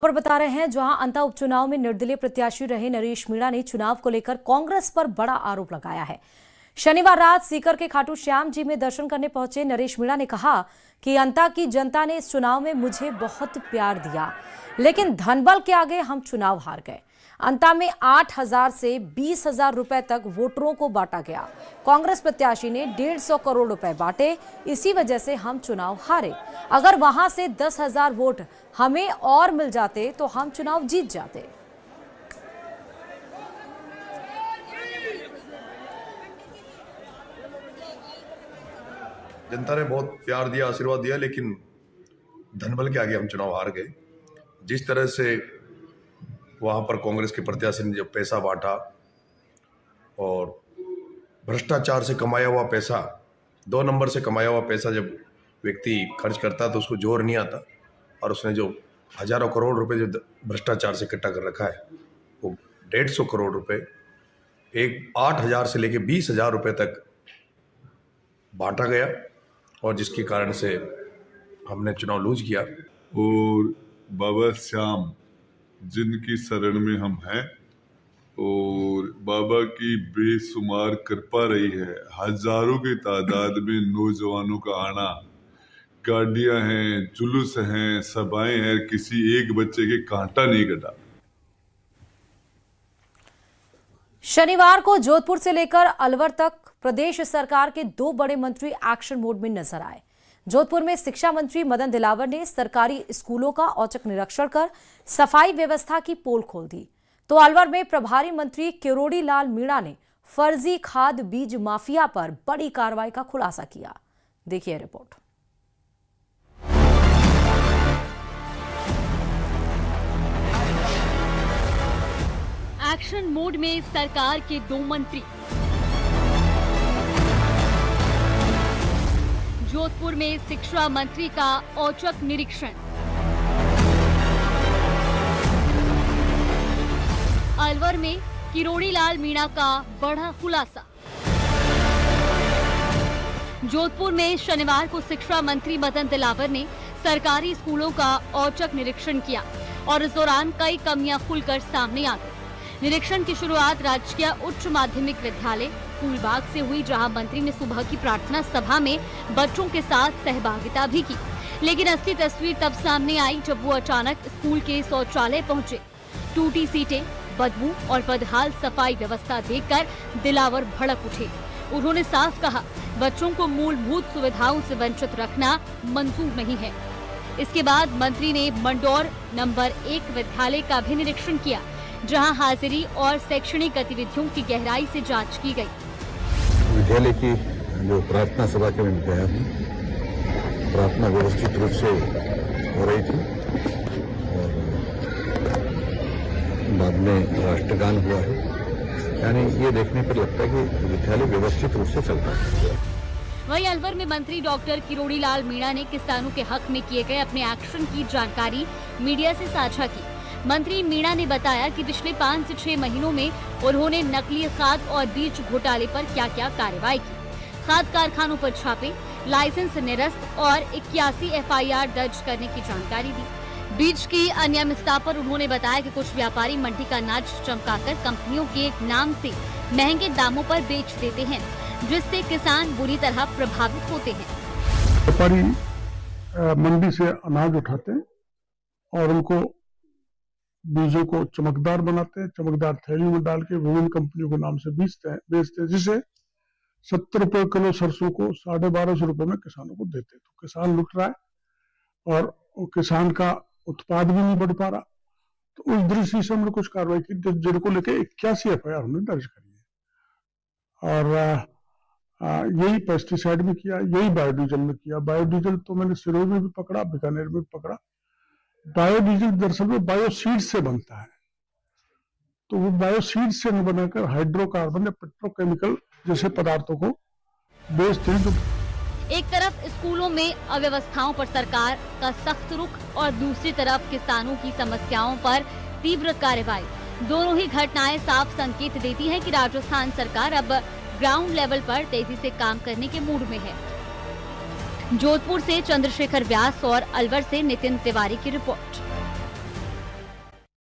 पर बता रहे हैं, जहां अंता उपचुनाव में निर्दलीय प्रत्याशी रहे नरेश मीणा ने चुनाव को लेकर कांग्रेस पर बड़ा आरोप लगाया है। शनिवार रात सीकर के खाटू श्याम जी में दर्शन करने पहुंचे नरेश मीणा ने कहा कि अंता की जनता ने इस चुनाव में मुझे बहुत प्यार दिया, लेकिन धनबल के आगे हम चुनाव हार गए। अंता में 8,000 से 20,000 रुपए तक वोटरों को बांटा गया। कांग्रेस प्रत्याशी ने 150 करोड़ रुपए बांटे, इसी वजह से हम चुनाव हारे। अगर वहां से 10,000 वोट हमें और मिल जाते तो हम चुनाव जीत जाते। जनता ने बहुत प्यार दिया, आशीर्वाद दिया, लेकिन धनबल के आगे हम चुनाव हार गए। जिस तरह से वहां पर कांग्रेस के प्रत्याशी ने जब पैसा बांटा और भ्रष्टाचार से कमाया हुआ पैसा, 2 नंबर से कमाया हुआ पैसा जब व्यक्ति खर्च करता तो उसको जोर नहीं आता, और उसने जो हजारों करोड़ रुपए जो भ्रष्टाचार से इकट्ठा कर रखा है वो 150 करोड़ रुपए एक 8,000 से लेके 20,000 रुपए तक बांटा गया, और जिसके कारण से हमने चुनाव लूज किया। और बाबा श्याम जिनकी शरण में हम हैं, और बाबा की बेशुमार कृपा रही है, हजारों की तादाद में नौजवानों का आना, गाड़ियां हैं, जुलूस हैं, सभाएं हैं, किसी एक बच्चे के कांटा नहीं कटा। शनिवार को जोधपुर से लेकर अलवर तक प्रदेश सरकार के 2 बड़े मंत्री एक्शन मोड में नजर आए। जोधपुर में शिक्षा मंत्री मदन दिलावर ने सरकारी स्कूलों का औचक निरीक्षण कर सफाई व्यवस्था की पोल खोल दी, तो अलवर में प्रभारी मंत्री किरोड़ी लाल मीणा ने फर्जी खाद बीज माफिया पर बड़ी कार्रवाई का खुलासा किया। देखिए रिपोर्ट। एक्शन मोड में सरकार के 2 मंत्री। जोधपुर में शिक्षा मंत्री का औचक निरीक्षण। अलवर में किरोड़ी लाल मीणा का बड़ा खुलासा। जोधपुर में शनिवार को शिक्षा मंत्री मदन दिलावर ने सरकारी स्कूलों का औचक निरीक्षण किया और इस दौरान कई कमियां खुलकर सामने आ गई। निरीक्षण की शुरुआत राजकीय उच्च माध्यमिक विद्यालय फूलबाग से हुई, जहां मंत्री ने सुबह की प्रार्थना सभा में बच्चों के साथ सहभागिता भी की, लेकिन असली तस्वीर तब सामने आई जब वो अचानक स्कूल के शौचालय पहुंचे। टूटी सीटें, बदबू और बदहाल सफाई व्यवस्था देखकर दिलावर भड़क उठे। उन्होंने साफ कहा, बच्चों को मूलभूत सुविधाओं से वंचित रखना मंजूर नहीं है। इसके बाद मंत्री ने मंडौर नंबर 1 विद्यालय का भी निरीक्षण किया, जहां हाजिरी और शैक्षणिक गतिविधियों की गहराई से जांच की गई। विद्यालय की जो प्रार्थना सभा के में गया हूँ, प्रार्थना व्यवस्थित रूप से हो रही थी और बाद में राष्ट्रगान हुआ है, यानी ये देखने पर लगता है कि विद्यालय व्यवस्थित रूप से चलता है। वहीं अलवर में मंत्री डॉक्टर किरोड़ी लाल मीणा ने किसानों के हक में किए गए अपने एक्शन की जानकारी मीडिया से साझा की। मंत्री मीणा ने बताया कि पिछले 5 से 6 महीनों में उन्होंने नकली खाद और बीज घोटाले पर क्या-क्या कार्रवाई की। खाद कारखानों पर छापे, लाइसेंस निरस्त और 81 FIR दर्ज करने की जानकारी दी। बीज की अनियमितता पर उन्होंने बताया कि कुछ व्यापारी मंडी का नाच चमकाकर कंपनियों के नाम से महंगे दामों पर बेच देते हैं, जिससे किसान बुरी तरह प्रभावित होते हैं। व्यापारी मंडी से अनाज उठाते हैं और उनको बीजों को चमकदार बनाते हैं, चमकदार थैली में डाल के विभिन्न कंपनियों के नाम से बेचते हैं, जिसे 70 रुपए किलो सरसों को 1250 रुपए में किसानों को देते हैं। तो किसान लुट रहा है और किसान का उत्पाद भी नहीं बढ़ पा रहा। तो उस दृष्टि से हमने कुछ कार्रवाई की, जिनको लेके 81 FIR हमने दर्ज करी है। और यही पेस्टिसाइड में किया, यही बायोडीजल में किया। बायोडीजल तो मैंने सिरोही में भी पकड़ा, बीकानेर में भी पकड़ा। बायोडीजल दरअसल में बायोसीड से बनता है, तो वो बायोसीड से न बनाकर हाइड्रोकार्बन या पेट्रोकेमिकल जैसे पदार्थों को बेचते हैं। एक तरफ स्कूलों में अव्यवस्थाओं पर सरकार का सख्त रुख और दूसरी तरफ किसानों की समस्याओं पर तीव्र कार्रवाई, दोनों ही घटनाएं साफ संकेत देती हैं कि राजस्थान सरकार अब ग्राउंड लेवल पर तेजी से काम करने के मूड में है। जोधपुर से चंद्रशेखर व्यास और अलवर से नितिन तिवारी की रिपोर्ट।